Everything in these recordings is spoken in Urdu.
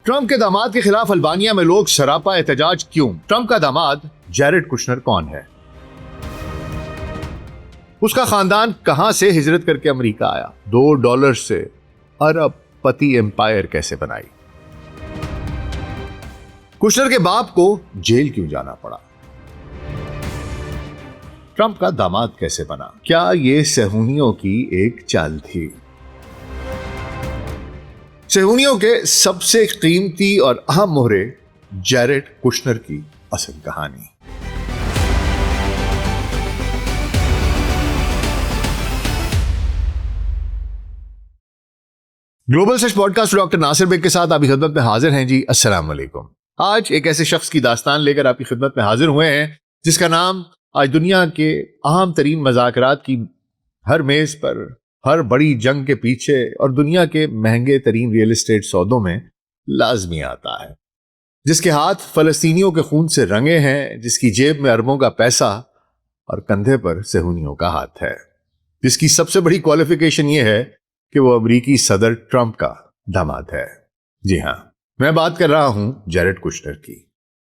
ٹرمپ کے داماد کے خلاف البانیہ میں لوگ سراپا احتجاج کیوں؟ ٹرمپ کا داماد جیرڈ کشنر کون ہے؟ اس کا خاندان کہاں سے ہجرت کر کے امریکہ آیا؟ $2 سے ارب پتی امپائر کیسے بنائی؟ کشنر کے باپ کو جیل کیوں جانا پڑا؟ ٹرمپ کا داماد کیسے بنا؟ کیا یہ صہیونیوں کی ایک چال تھی؟ صہیونیوں کے سب سے قیمتی اور اہم مہرے جیرڈ کشنر کی اصل کہانی۔ گلوبل سچ پوڈ کاسٹ ڈاکٹر ناصر بیگ کے ساتھ آپ کی خدمت میں حاضر ہیں جی۔ السلام علیکم۔ آج ایک ایسے شخص کی داستان لے کر آپ کی خدمت میں حاضر ہوئے ہیں جس کا نام آج دنیا کے اہم ترین مذاکرات کی ہر میز پر، ہر بڑی جنگ کے پیچھے اور دنیا کے مہنگے ترین ریئل اسٹیٹ سودوں میں لازمی آتا ہے، جس کے ہاتھ فلسطینیوں کے خون سے رنگے ہیں، جس کی جیب میں اربوں کا پیسہ اور کندھے پر صہیونیوں کا ہاتھ ہے، جس کی سب سے بڑی کوالیفیکیشن یہ ہے کہ وہ امریکی صدر ٹرمپ کا داماد ہے۔ جی ہاں، میں بات کر رہا ہوں جیرڈ کشنر کی،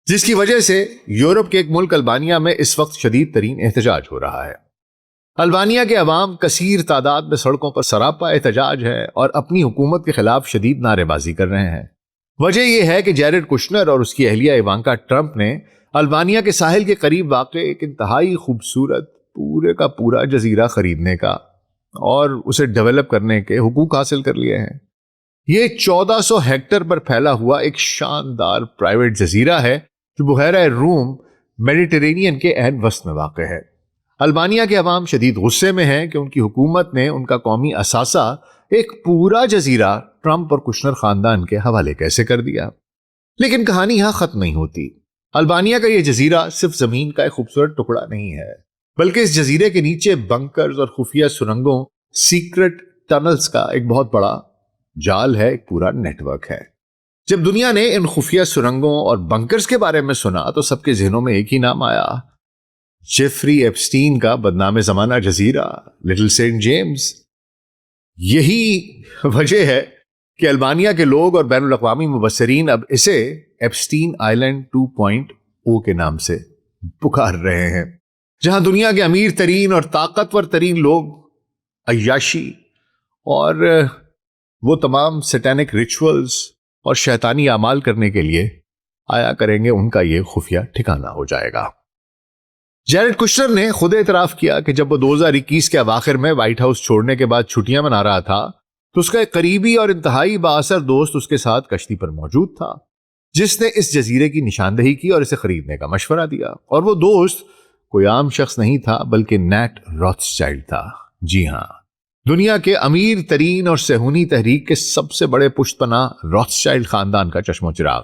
جس کی وجہ سے یورپ کے ایک ملک البانیہ میں اس وقت شدید ترین احتجاج ہو رہا ہے۔ البانیہ کے عوام کثیر تعداد میں سڑکوں پر سراپا احتجاج ہے اور اپنی حکومت کے خلاف شدید نعرے بازی کر رہے ہیں۔ وجہ یہ ہے کہ جیرڈ کشنر اور اس کی اہلیہ ایوانکا ٹرمپ نے البانیہ کے ساحل کے قریب واقع ایک انتہائی خوبصورت پورے کا پورا جزیرہ خریدنے کا اور اسے ڈیولپ کرنے کے حقوق حاصل کر لیے ہیں۔ یہ 1400 ہیکٹر پر پھیلا ہوا ایک شاندار پرائیویٹ جزیرہ ہے جو بحیرہ روم میڈیٹرینین کے عین وسط میں واقع ہے۔ البانیہ کے عوام شدید غصے میں ہیں کہ ان کی حکومت نے ان کا قومی اثاثہ ایک پورا جزیرہ ٹرمپ اور کشنر خاندان کے حوالے کیسے کر دیا۔ لیکن کہانی یہاں ختم نہیں ہوتی۔ البانیہ کا یہ جزیرہ صرف زمین کا ایک خوبصورت ٹکڑا نہیں ہے، بلکہ اس جزیرے کے نیچے بنکرز اور خفیہ سرنگوں، سیکرٹ ٹنلز کا ایک بہت بڑا جال ہے، ایک پورا نیٹ ورک ہے۔ جب دنیا نے ان خفیہ سرنگوں اور بنکرز کے بارے میں سنا تو سب کے ذہنوں میں ایک ہی نام آیا، جیفری ایپسٹین کا بدنام زمانہ جزیرہ، لٹل سینٹ جیمز۔ یہی وجہ ہے کہ البانیہ کے لوگ اور بین الاقوامی مبصرین اب اسے ایپسٹین آئلینڈ 2.0 کے نام سے پکار رہے ہیں، جہاں دنیا کے امیر ترین اور طاقتور ترین لوگ عیاشی اور وہ تمام سیٹینک ریچولز اور شیطانی اعمال کرنے کے لیے آیا کریں گے، ان کا یہ خفیہ ٹھکانہ ہو جائے گا۔ جیرڈ کشنر نے خود اعتراف کیا کہ جب وہ 2021 کے اواخر میں وائٹ ہاؤس چھوڑنے کے بعد چھٹیاں منا رہا تھا تو اس کا ایک قریبی اور انتہائی بااثر دوست اس کے ساتھ کشتی پر موجود تھا، جس نے اس جزیرے کی نشاندہی کی اور اسے خریدنے کا مشورہ دیا۔ اور وہ دوست کوئی عام شخص نہیں تھا بلکہ نیٹ روتھسچائلڈ تھا۔ جی ہاں، دنیا کے امیر ترین اور صہیونی تحریک کے سب سے بڑے پشت پناہ روتھسچائلڈ خاندان کا چشم و چراغ،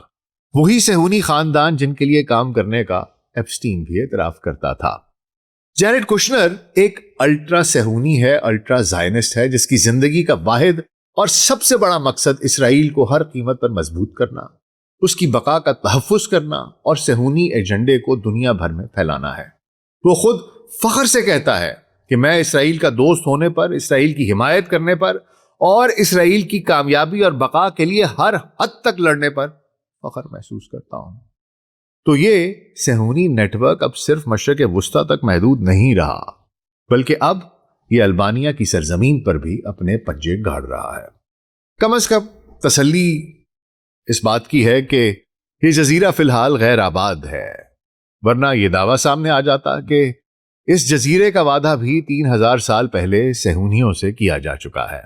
وہی صہیونی خاندان جن کے لیے کام کرنے کا ایپسٹین بھی اعتراف کرتا تھا۔ جیرڈ کشنر ایک الٹرا صہیونی ہے، الٹرا زائنسٹ ہے، جس کی زندگی کا واحد اور سب سے بڑا مقصد اسرائیل کو ہر قیمت پر مضبوط کرنا، اس کی بقا کا تحفظ کرنا اور صہیونی ایجنڈے کو دنیا بھر میں پھیلانا ہے۔ وہ خود فخر سے کہتا ہے کہ میں اسرائیل کا دوست ہونے پر، اسرائیل کی حمایت کرنے پر اور اسرائیل کی کامیابی اور بقا کے لیے ہر حد تک لڑنے پر فخر محسوس کرتا ہوں۔ تو یہ صہیونی نیٹ ورک اب صرف مشرق وسطیٰ تک محدود نہیں رہا، بلکہ اب یہ البانیہ کی سرزمین پر بھی اپنے پنجے گاڑ رہا ہے۔ کم از کم تسلی اس بات کی ہے کہ یہ جزیرہ فی الحال غیر آباد ہے، ورنہ یہ دعویٰ سامنے آ جاتا کہ اس جزیرے کا وعدہ بھی 3000 سال پہلے صہیونیوں سے کیا جا چکا ہے۔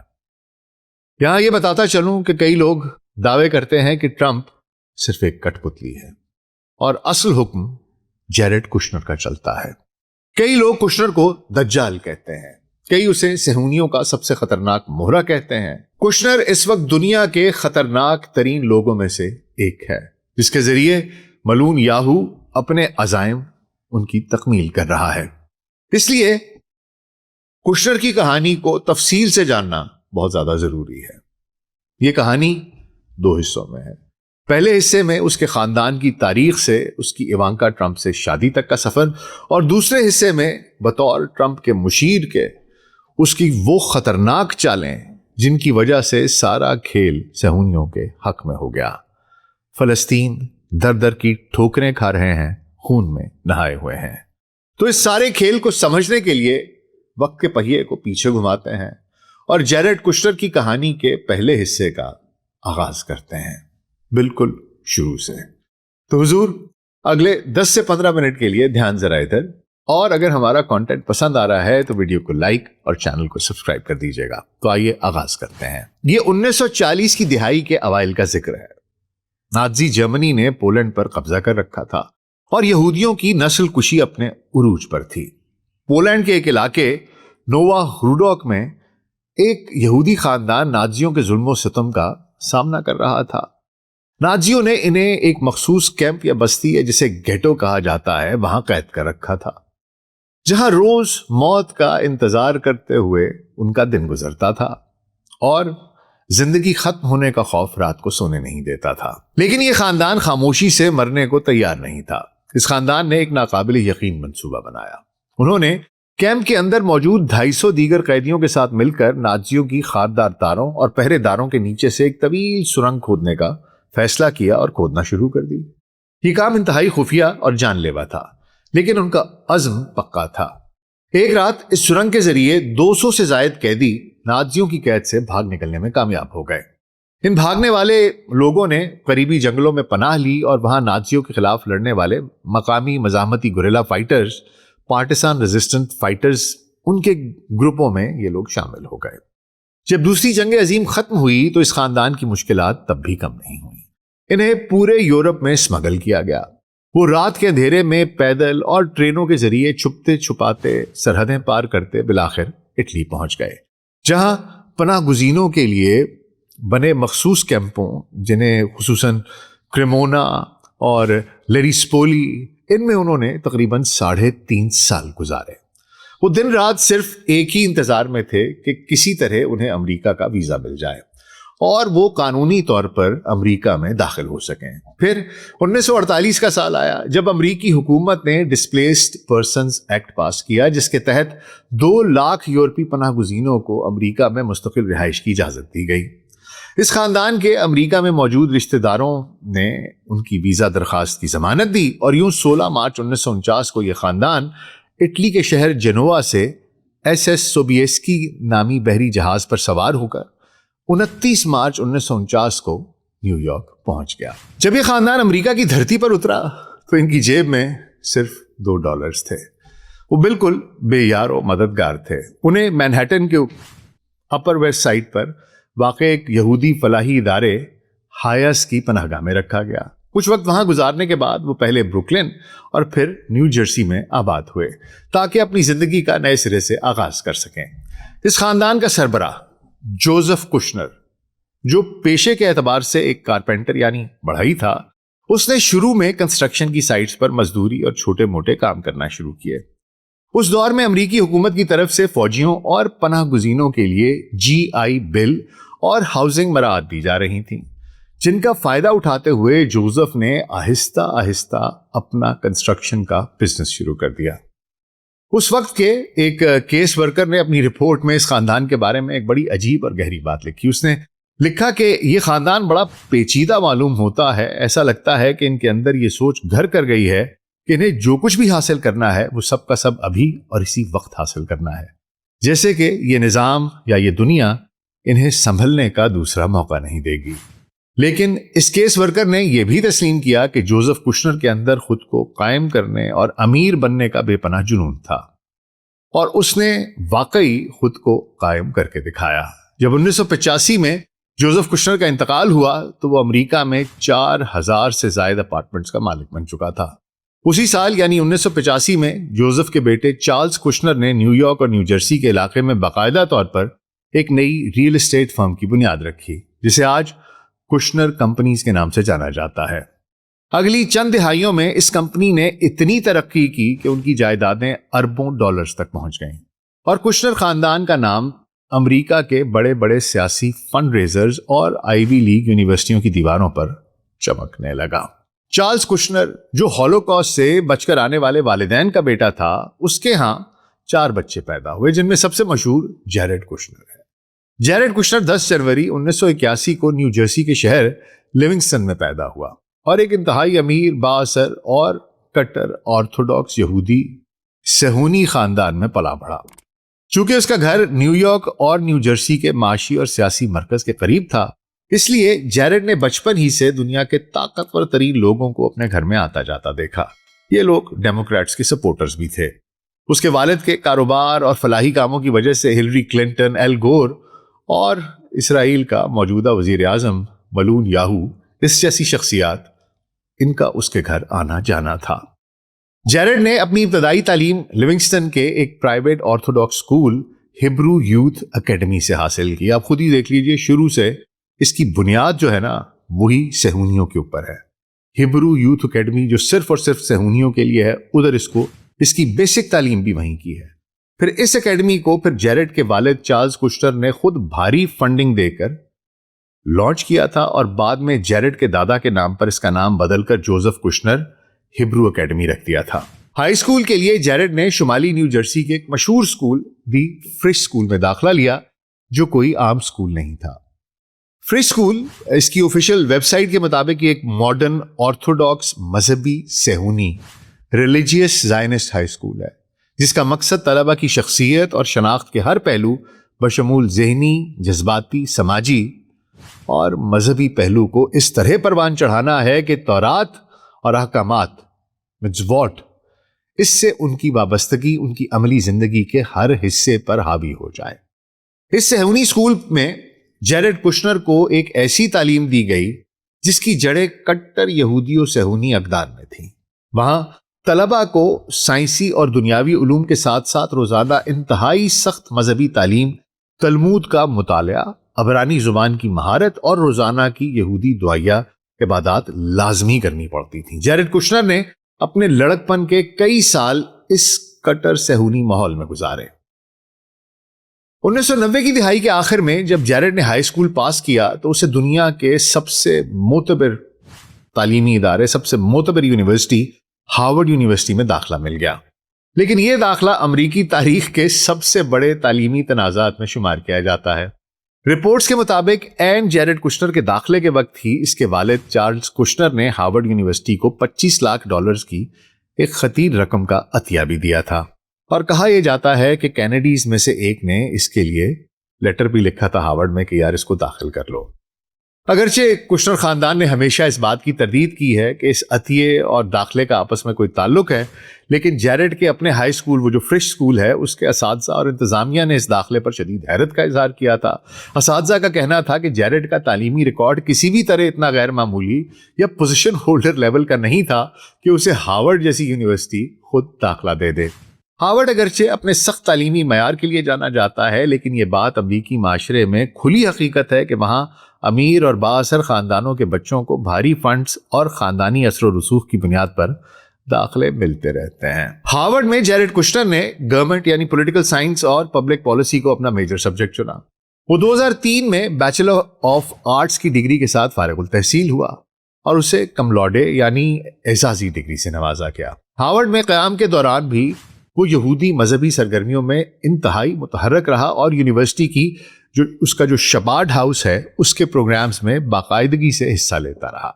یہاں یہ بتاتا چلوں کہ کئی لوگ دعوے کرتے ہیں کہ ٹرمپ صرف ایک کٹ پتلی ہے اور اصل حکم جیرڈ کشنر کا چلتا ہے۔ کئی لوگ کشنر کو دجال کہتے ہیں، کئی اسے صہیونیوں کا سب سے خطرناک مہرہ کہتے ہیں۔ کشنر اس وقت دنیا کے خطرناک ترین لوگوں میں سے ایک ہے، جس کے ذریعے ملعون یاہو اپنے عزائم ان کی تکمیل کر رہا ہے۔ اس لیے کشنر کی کہانی کو تفصیل سے جاننا بہت زیادہ ضروری ہے۔ یہ کہانی 2 حصوں میں ہے۔ پہلے حصے میں اس کے خاندان کی تاریخ سے اس کی ایوانکا ٹرمپ سے شادی تک کا سفر، اور دوسرے حصے میں بطور ٹرمپ کے مشیر کے اس کی وہ خطرناک چالیں جن کی وجہ سے سارا کھیل صہیونیوں کے حق میں ہو گیا۔ فلسطین در در کی ٹھوکریں کھا رہے ہیں، خون میں نہائے ہوئے ہیں۔ تو اس سارے کھیل کو سمجھنے کے لیے وقت کے پہیے کو پیچھے گھماتے ہیں اور جیرڈ کشنر کی کہانی کے پہلے حصے کا آغاز کرتے ہیں، بالکل شروع سے۔ تو حضور اگلے 10 سے 15 منٹ کے لیے دھیان ذرا ادھر، اور اگر ہمارا کانٹینٹ پسند آ رہا ہے تو ویڈیو کو لائک اور چینل کو سبسکرائب کر دیجیے گا۔ تو آئیے آغاز کرتے ہیں۔ یہ 1940 کی دہائی کے اوائل کا ذکر ہے۔ نازی جرمنی نے پولینڈ پر قبضہ کر رکھا تھا اور یہودیوں کی نسل کشی اپنے عروج پر تھی۔ پولینڈ کے ایک علاقے نووا ہروڈوک میں ایک یہودی خاندان نازیوں کے ظلم و ستم کا سامنا کر رہا تھا۔ نازیوں نے انہیں ایک مخصوص کیمپ یا بستی ہے جسے گیٹو کہا جاتا ہے، وہاں قید کر رکھا تھا، جہاں روز موت کا انتظار کرتے ہوئے ان کا دن گزرتا تھا اور زندگی ختم ہونے کا خوف رات کو سونے نہیں دیتا تھا۔ لیکن یہ خاندان خاموشی سے مرنے کو تیار نہیں تھا۔ اس خاندان نے ایک ناقابل یقین منصوبہ بنایا۔ انہوں نے کیمپ کے اندر موجود 250 دیگر قیدیوں کے ساتھ مل کر نازیوں کی خاردار تاروں اور پہرے داروں کے نیچے سے ایک طویل سرنگ کھودنے کا فیصلہ کیا اور کھودنا شروع کر دی۔ یہ کام انتہائی خفیہ اور جان لیوا تھا، لیکن ان کا عزم پکا تھا۔ ایک رات اس سرنگ کے ذریعے 200 سے زائد قیدی نازیوں کی قید سے بھاگ نکلنے میں کامیاب ہو گئے۔ ان بھاگنے والے لوگوں نے قریبی جنگلوں میں پناہ لی اور وہاں نازیوں کے خلاف لڑنے والے مقامی مزاحمتی گوریلا فائٹرز، پارٹیسان ریزسٹنٹ فائٹرز، ان کے گروپوں میں یہ لوگ شامل ہو گئے۔ جب دوسری جنگ عظیم ختم ہوئی تو اس خاندان کی مشکلات تب بھی کم نہیں ہوئی۔ انہیں پورے یورپ میں اسمگل کیا گیا۔ وہ رات کے اندھیرے میں پیدل اور ٹرینوں کے ذریعے چھپتے چھپاتے سرحدیں پار کرتے بالآخر اٹلی پہنچ گئے، جہاں پناہ گزینوں کے لیے بنے مخصوص کیمپوں، جنہیں خصوصاً کریمونا اور لیریسپولی، ان میں انہوں نے تقریباً 3.5 سال گزارے۔ وہ دن رات صرف ایک ہی انتظار میں تھے کہ کسی طرح انہیں امریکہ کا ویزا مل جائے اور وہ قانونی طور پر امریکہ میں داخل ہو سکیں۔ پھر 1948 کا سال آیا جب امریکی حکومت نے ڈسپلیسڈ پرسنز ایکٹ پاس کیا، جس کے تحت 2 لاکھ یورپی پناہ گزینوں کو امریکہ میں مستقل رہائش کی اجازت دی گئی۔ اس خاندان کے امریکہ میں موجود رشتہ داروں نے ان کی ویزا درخواست کی ضمانت دی اور یوں 16 مارچ 1949 کو یہ خاندان اٹلی کے شہر جنوا سے ایس ایس سوبیسکی نامی بحری جہاز پر سوار ہو کر 29 مارچ 1949 کو نیو یارک پہنچ گیا۔ جب یہ خاندان امریکہ کی دھرتی پر اترا تو ان کی جیب میں صرف $2 تھے۔ وہ بالکل بے یار و مددگار تھے۔ انہیں مینہٹن کے اپر ویسٹ سائڈ پر واقع ایک یہودی فلاحی ادارے ہایاس کی پناہ گاہ میں رکھا گیا۔ کچھ وقت وہاں گزارنے کے بعد وہ پہلے بروکلن اور پھر نیو جرسی میں آباد ہوئے تاکہ اپنی زندگی کا نئے سرے سے آغاز کر سکیں۔ اس خاندان کا سربراہ جوزف کشنر، جو پیشے کے اعتبار سے ایک کارپینٹر یعنی بڑھئی تھا، اس نے شروع میں کنسٹرکشن کی سائٹس پر مزدوری اور چھوٹے موٹے کام کرنا شروع کیے۔ اس دور میں امریکی حکومت کی طرف سے فوجیوں اور پناہ گزینوں کے لیے GI بل اور ہاؤسنگ مراعات دی جا رہی تھیں، جن کا فائدہ اٹھاتے ہوئے جوزف نے آہستہ آہستہ اپنا کنسٹرکشن کا بزنس شروع کر دیا۔ اس وقت کے ایک کیس ورکر نے اپنی رپورٹ میں اس خاندان کے بارے میں ایک بڑی عجیب اور گہری بات لکھی۔ اس نے لکھا کہ یہ خاندان بڑا پیچیدہ معلوم ہوتا ہے، ایسا لگتا ہے کہ ان کے اندر یہ سوچ گھر کر گئی ہے کہ انہیں جو کچھ بھی حاصل کرنا ہے وہ سب کا سب ابھی اور اسی وقت حاصل کرنا ہے، جیسے کہ یہ نظام یا یہ دنیا انہیں سنبھلنے کا دوسرا موقع نہیں دے گی۔ لیکن اس کیس ورکر نے یہ بھی تسلیم کیا کہ جوزف کشنر کے اندر خود کو قائم کرنے اور امیر بننے کا بے پناہ جنون تھا، اور اس نے واقعی خود کو قائم کر کے دکھایا۔ جب 1985 میں جوزف کشنر کا انتقال ہوا تو وہ امریکہ میں 4000 سے زائد اپارٹمنٹس کا مالک بن چکا تھا۔ اسی سال یعنی 1985 میں جوزف کے بیٹے چارلز کشنر نے نیو یارک اور نیو جرسی کے علاقے میں باقاعدہ طور پر ایک نئی ریل اسٹیٹ فرم کی بنیاد رکھی، جسے آج کشنر کمپنیز کے نام سے جانا جاتا ہے۔ اگلی چند دہائیوں میں اس کمپنی نے اتنی ترقی کی کہ ان کی جائیدادیں اربوں ڈالرز تک پہنچ گئیں، اور کشنر خاندان کا نام امریکہ کے بڑے بڑے سیاسی فنڈ ریزرز اور آئی وی لیگ یونیورسٹیوں کی دیواروں پر چمکنے لگا۔ چارلز کشنر، جو ہولوکاسٹ سے بچ کر آنے والے والدین کا بیٹا تھا، اس کے ہاں 4 بچے پیدا ہوئے، جن میں سب سے مشہور جیرڈ کشنر ہے۔ جیرڈ کشنر 10 جنوری 1981 کو نیو جرسی کے شہر لیونگسٹن میں پیدا ہوا۔ اور ایک انتہائی امیر بااثر اور کٹر آرتھوڈاکس یہودی صہیونی خاندان میں پلا بڑھا۔ چونکہ اس کا گھر نیو یارک اور نیو جرسی کے معاشی اور سیاسی مرکز کے قریب تھا، اس لیے جیرڈ نے بچپن ہی سے دنیا کے طاقتور ترین لوگوں کو اپنے گھر میں آتا جاتا دیکھا۔ یہ لوگ ڈیموکریٹس کے سپورٹرز بھی تھے۔ اس کے والد کے کاروبار اور فلاحی کاموں کی وجہ سے ہلری کلنٹن، ایل گور اور اسرائیل کا موجودہ وزیر اعظم ملون یاہو اس جیسی شخصیات ان کا اس کے گھر آنا جانا تھا۔ جیرڈ نے اپنی ابتدائی تعلیم لیونگسٹن کے ایک private orthodox school Hebrew youth academy سے حاصل کی۔ آپ خود ہی دیکھ لیجئے، شروع سے اس کی بنیاد جو ہے نا وہی صہیونیوں کے اوپر ہے۔ ہبرو یوتھ اکیڈمی جو صرف اور صرف صہیونیوں کے لیے ہے، ادھر اس کی بیسک تعلیم بھی وہیں کی ہے۔ پھر اس اکیڈمی کو جیرڈ کے والد چارلز کشنر نے خود بھاری فنڈنگ دے کر لانچ کیا تھا، اور بعد میں جیرڈ کے دادا کے نام پر اس کا نام بدل کر جوزف کشنر ہبرو اکیڈمی رکھ دیا تھا۔ ہائی اسکول کے لیے جیرڈ نے شمالی نیو جرسی کے ایک مشہور اسکول دی فرش اسکول میں داخلہ لیا، جو کوئی عام اسکول نہیں تھا۔ فرش اسکول اس کی آفیشیل ویب سائٹ کے مطابق ایک ماڈرن آرتھوڈاکس مذہبی صہیونی ریلیجیس زائنسٹ ہائی اسکول ہے، جس کا مقصد طلبہ کی شخصیت اور شناخت کے ہر پہلو بشمول ذہنی، جذباتی، سماجی اور مذہبی پہلو کو اس طرح پروان چڑھانا ہے کہ تورات اور احکامات متزوات اس سے ان کی وابستگی ان کی عملی زندگی کے ہر حصے پر حاوی ہو جائے۔ اس صہیونی اسکول میں جیرڈ کشنر کو ایک ایسی تعلیم دی گئی جس کی جڑیں کٹر یہودی و صہیونی اقدار میں تھیں۔ وہاں طلبہ کو سائنسی اور دنیاوی علوم کے ساتھ ساتھ روزانہ انتہائی سخت مذہبی تعلیم، تلمود کا مطالعہ، عبرانی زبان کی مہارت اور روزانہ کی یہودی دعائیہ عبادات لازمی کرنی پڑتی تھیں۔ جیرڈ کشنر نے اپنے لڑکپن کے کئی سال اس کٹر صہیونی ماحول میں گزارے۔ 1990 کی دہائی کے آخر میں جب جیرڈ نے ہائی اسکول پاس کیا تو اسے دنیا کے سب سے معتبر تعلیمی ادارے، سب سے معتبر یونیورسٹی ہارورڈ یونیورسٹی میں داخلہ مل گیا۔ لیکن یہ داخلہ امریکی تاریخ کے سب سے بڑے تعلیمی تنازعات میں شمار کیا جاتا ہے۔ رپورٹس کے مطابق جیرڈ کشنر کے داخلے کے وقت ہی اس کے والد چارلز کشنر نے ہارورڈ یونیورسٹی کو $25 لاکھ کی ایک خطیر رقم کا عطیہ بھی دیا تھا، اور کہا یہ جاتا ہے کہ کینیڈیز میں سے ایک نے اس کے لیے لیٹر بھی لکھا تھا ہارورڈ میں کہ یار اس کو داخل کر لو۔ اگرچہ کشنر خاندان نے ہمیشہ اس بات کی تردید کی ہے کہ اس عطیے اور داخلے کا آپس میں کوئی تعلق ہے، لیکن جیرڈ کے اپنے ہائی اسکول، وہ جو فرش اسکول ہے، اس کے اساتذہ اور انتظامیہ نے اس داخلے پر شدید حیرت کا اظہار کیا تھا۔ اساتذہ کا کہنا تھا کہ جیرڈ کا تعلیمی ریکارڈ کسی بھی طرح اتنا غیر معمولی یا پوزیشن ہولڈر لیول کا نہیں تھا کہ اسے ہارورڈ جیسی یونیورسٹی خود داخلہ دے دے۔ ہارورڈ اگرچہ اپنے سخت تعلیمی معیار کے لیے جانا جاتا ہے، لیکن یہ بات امریکی معاشرے میں کھلی حقیقت ہے کہ وہاں امیر اور بااثر خاندانوں کے بچوں کو بھاری فنڈز اور خاندانی اثر و رسوخ کی بنیاد پر داخلے ملتے رہتے ہیں۔ ہارورڈ میں جیرڈ کشنر نے گورنمنٹ یعنی پولیٹیکل سائنس اور پبلک پالیسی کو اپنا میجر سبجیکٹ چنا۔ وہ 2003 میں بیچلر آف آرٹس کی ڈگری کے ساتھ فارغ التحصیل ہوا اور اسے کم لاڈے یعنی اعزازی ڈگری سے نوازا گیا۔ ہارورڈ میں قیام کے دوران بھی وہ یہودی مذہبی سرگرمیوں میں انتہائی متحرک رہا اور یونیورسٹی کی اس کا جو شبارڈ ہاؤس ہے اس کے پروگرامز میں باقاعدگی سے حصہ لیتا رہا۔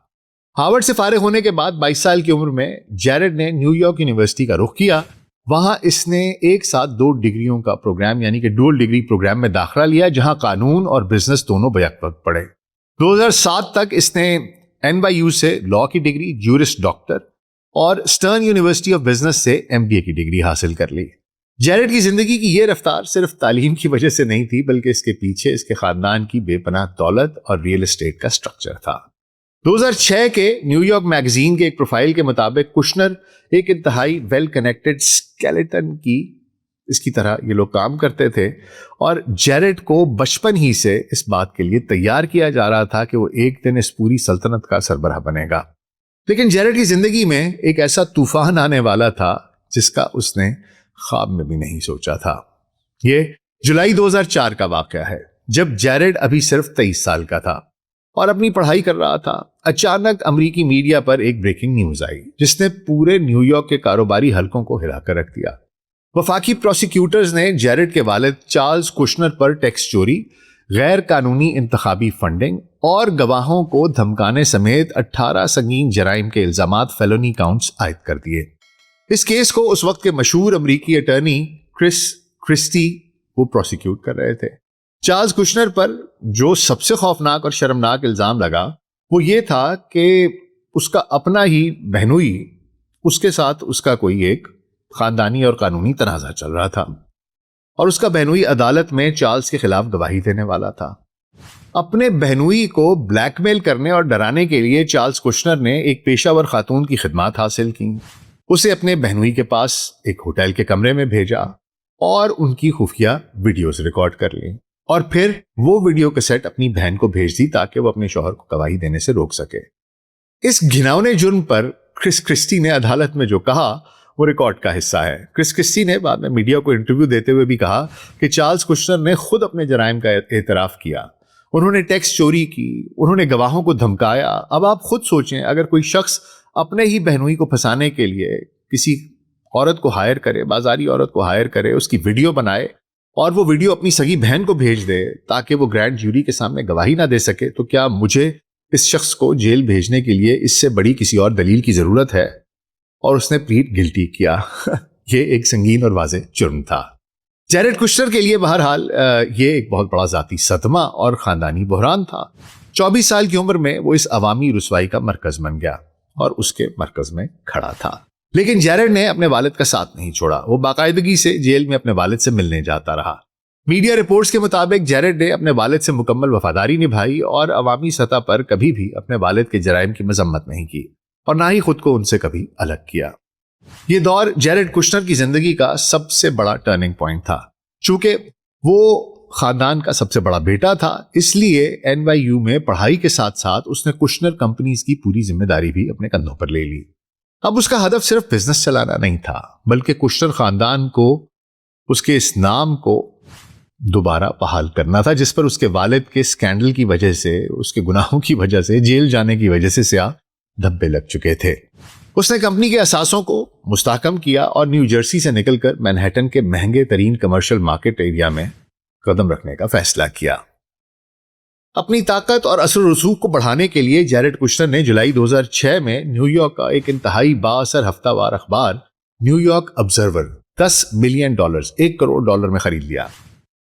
ہارورڈ سے فارغ ہونے کے بعد 22 سال کی عمر میں جیرڈ نے نیو یارک یونیورسٹی کا رخ کیا۔ وہاں اس نے ایک ساتھ 2 ڈگریوں کا پروگرام یعنی کہ ڈوئل ڈگری پروگرام میں داخلہ لیا، جہاں قانون اور بزنس دونوں بیک وقت پڑھے۔ 2007 تک اس نے NYU سے لاء کی ڈگری، جورس ڈاکٹر اور اسٹرن یونیورسٹی آف بزنس سے MBA کی ڈگری حاصل کر لی۔ جیرڈ کی زندگی کی یہ رفتار صرف تعلیم کی وجہ سے نہیں تھی، بلکہ اس کے پیچھے اس کے خاندان کی بے پناہ دولت اور ریل اسٹیٹ کا سٹرکچر تھا۔ 2006 کے نیو یارک میگزین کے ایک پروفائل کے مطابق کشنر ایک انتہائی ویل کنیکٹڈ اسکیلیٹن کی اس کی طرح یہ لوگ کام کرتے تھے، اور جیرڈ کو بچپن ہی سے اس بات کے لیے تیار کیا جا رہا تھا کہ وہ ایک دن اس پوری سلطنت کا سربراہ بنے گا۔ لیکن جیرڈ کی زندگی میں ایک ایسا طوفان آنے والا تھا جس کا اس نے خواب میں بھی نہیں سوچا تھا۔ یہ جولائی 2004 کا واقعہ ہے، جب جیرڈ ابھی صرف 23 سال کا تھا اور اپنی پڑھائی کر رہا تھا۔ اچانک امریکی میڈیا پر ایک بریکنگ نیوز آئی جس نے پورے نیو یارک کے کاروباری حلقوں کو ہلا کر رکھ دیا۔ وفاقی پروسیکیوٹرز نے جیرڈ کے والد چارلز کشنر پر ٹیکس چوری، غیر قانونی انتخابی فنڈنگ اور گواہوں کو دھمکانے سمیت 18 سنگین جرائم کے الزامات فیلونی کاؤنٹس عائد کر دیے۔ اس کیس کو اس وقت کے مشہور امریکی اٹارنی کرس کرسٹی وہ پروسیکیوٹ کر رہے تھے۔ چارلز کشنر پر جو سب سے خوفناک اور شرمناک الزام لگا وہ یہ تھا کہ اس کا اپنا ہی بہنوئی اس کے ساتھ اس کا کوئی ایک خاندانی اور قانونی تنازع چل رہا تھا اور اس کا بہنوئی عدالت میں چارلز کے خلاف گواہی دینے والا تھا۔ اپنے بہنوئی کو بلیک میل کرنے اور ڈرانے کے لیے چارلز کشنر نے ایک پیشہ ور خاتون کی خدمات حاصل کی، اسے اپنے بہنوئی کے پاس ایک ہوٹل کے کمرے میں بھیجا اور ان کی خفیہ ویڈیوز ریکارڈ کر لی اور پھر وہ ویڈیو کیسٹ اپنی بہن کو بھیج دی تاکہ وہ اپنے شوہر کو گواہی دینے سے روک سکے۔ اس گھناؤنے جرم پر کرس کرسٹی نے عدالت میں جو کہا وہ ریکارڈ کا حصہ ہے۔ کرس کرسٹی نے بعد میں میڈیا کو انٹرویو دیتے ہوئے بھی کہا کہ چارلز کشنر نے خود اپنے جرائم کا اعتراف کیا، انہوں نے ٹیکس چوری کی، انہوں نے گواہوں کو دھمکایا۔ اب آپ خود سوچیں، اگر کوئی شخص اپنے ہی بہنوئی کو پھنسانے کے لیے کسی عورت کو ہائر کرے، بازاری عورت کو ہائر کرے، اس کی ویڈیو بنائے اور وہ ویڈیو اپنی سگی بہن کو بھیج دے تاکہ وہ گرینڈ جیوری کے سامنے گواہی نہ دے سکے، تو کیا مجھے اس شخص کو جیل بھیجنے کے لیے اس سے بڑی کسی اور دلیل کی ضرورت ہے؟ اور اس نے پلیڈ گلٹی کیا۔ یہ ایک سنگین اور واضح جرم تھا۔ جیرڈ کشنر کے لیے بہرحال یہ ایک بہت بڑا ذاتی صدمہ اور خاندانی بحران تھا۔ 24 سال کی عمر میں وہ اس عوامی رسوائی کا مرکز بن گیا اور اس کے مرکز میں کھڑا تھا۔ لیکن جیرڈ نے اپنے والد کا ساتھ نہیں چھوڑا، وہ باقاعدگی سے جیل میں اپنے والد سے ملنے جاتا رہا۔ میڈیا رپورٹس کے مطابق جیرڈ نے اپنے والد سے مکمل وفاداری نبھائی اور عوامی سطح پر کبھی بھی اپنے والد کے جرائم کی مذمت نہیں کی اور نہ ہی خود کو ان سے کبھی الگ کیا۔ یہ دور جیرڈ کشنر کی زندگی کا سب سے بڑا ٹرننگ پوائنٹ تھا۔ چونکہ وہ خاندان کا سب سے بڑا بیٹا تھا، اس لیے NYU میں پڑھائی کے ساتھ ساتھ اس نے کشنر کمپنیز کی پوری ذمہ داری بھی اپنے کندھوں پر لے لی۔ اب اس کا ہدف صرف بزنس چلانا نہیں تھا، بلکہ کشنر خاندان کو، اس کے اس نام کو دوبارہ بحال کرنا تھا جس پر اس کے والد کے سکینڈل کی وجہ سے، اس کے گناہوں کی وجہ سے، جیل جانے کی وجہ سے سیاہ دھبے لگ چکے تھے۔ اس نے کمپنی کے اثاثوں کو مستحکم کیا اور نیو جرسی سے نکل کر مینہٹن کے مہنگے ترین کمرشل مارکیٹ ایریا میں قدم رکھنے کا فیصلہ کیا۔ اپنی طاقت اور اثر و رسوخ کو بڑھانے کے لیے جیرڈ کشنر نے جولائی 2006 میں نیو یارک کا ایک انتہائی بااثر ہفتہ وار اخبار new York observer $10 million $1 crore میں خرید لیا۔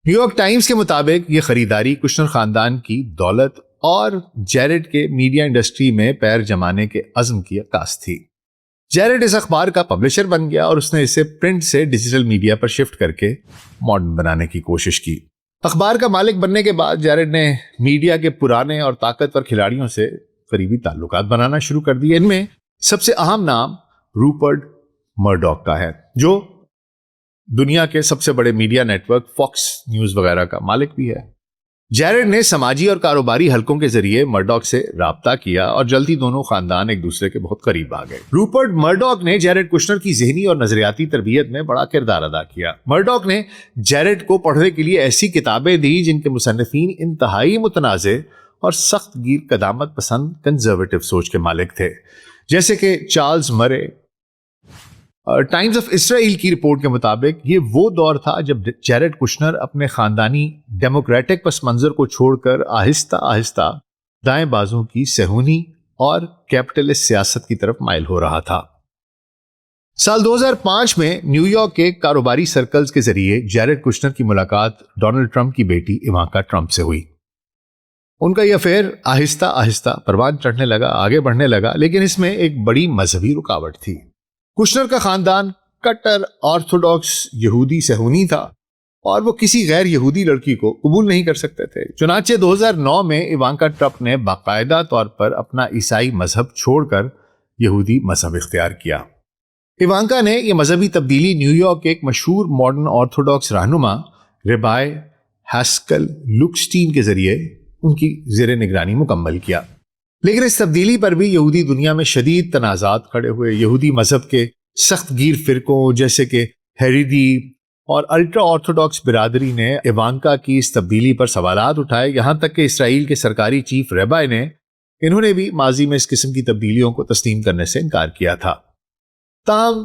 نیو یارک ٹائمز کے مطابق یہ خریداری کشنر خاندان کی دولت اور جیرڈ کے میڈیا انڈسٹری میں پیر جمانے کے عزم کی عکاس تھی۔ جیرڈ اس اخبار کا پبلشر بن گیا اور اس نے اسے پرنٹ سے ڈیجیٹل میڈیا پر شفٹ کر کے ماڈرن بنانے کی کوشش کی۔ اخبار کا مالک بننے کے بعد جیرڈ نے میڈیا کے پرانے اور طاقتور کھلاڑیوں سے قریبی تعلقات بنانا شروع کر دیے۔ ان میں سب سے اہم نام روپرٹ مرڈاک کا ہے، جو دنیا کے سب سے بڑے media network Fox News وغیرہ کا مالک بھی ہے۔ جیرڈ نے سماجی اور کاروباری حلقوں کے ذریعے مرڈاک سے رابطہ کیا اور جلدی دونوں خاندان ایک دوسرے کے بہت قریب آ گئے۔ روپرٹ مرڈاک نے جیرڈ کشنر کی ذہنی اور نظریاتی تربیت میں بڑا کردار ادا کیا۔ مرڈاک نے جیرڈ کو پڑھنے کے لیے ایسی کتابیں دی جن کے مصنفین انتہائی متنازع اور سخت گیر قدامت پسند کنزرویٹو سوچ کے مالک تھے، جیسے کہ چارلز مرے۔ ٹائمز آف اسرائیل کی رپورٹ کے مطابق یہ وہ دور تھا جب جیرڈ کشنر اپنے خاندانی ڈیموکریٹک پس منظر کو چھوڑ کر آہستہ آہستہ دائیں بازوں کی صہیونی اور کیپٹلسٹ سیاست کی طرف مائل ہو رہا تھا۔ سال 2005 میں نیو یارک کے کاروباری سرکلز کے ذریعے جیرڈ کشنر کی ملاقات ڈونلڈ ٹرمپ کی بیٹی ایوانکا ٹرمپ سے ہوئی۔ ان کا یہ افیئر آہستہ آہستہ پروان چڑھنے لگا، آگے بڑھنے لگا، لیکن اس میں ایک بڑی مذہبی رکاوٹ تھی۔ کشنر کا خاندان کٹر آرتھوڈاکس یہودی صہیونی تھا اور وہ کسی غیر یہودی لڑکی کو قبول نہیں کر سکتے تھے۔ چنانچہ 2009 میں ایوانکا ٹرمپ نے باقاعدہ طور پر اپنا عیسائی مذہب چھوڑ کر یہودی مذہب اختیار کیا۔ ایوانکا نے یہ مذہبی تبدیلی نیو یارک کے ایک مشہور ماڈرن آرتھوڈاکس رہنما ربائی ہاسکل لوکسٹین کے ذریعے ان کی زیر نگرانی مکمل کیا۔ لیکن اس تبدیلی پر بھی یہودی دنیا میں شدید تنازعات کھڑے ہوئے۔ یہودی مذہب کے سخت گیر فرقوں جیسے کہ ہیریدی اور الٹرا آرتھوڈاکس برادری نے ایوانکا کی اس تبدیلی پر سوالات اٹھائے، یہاں تک کہ اسرائیل کے سرکاری چیف ربائی نے انہوں نے بھی ماضی میں اس قسم کی تبدیلیوں کو تسلیم کرنے سے انکار کیا تھا۔ تاہم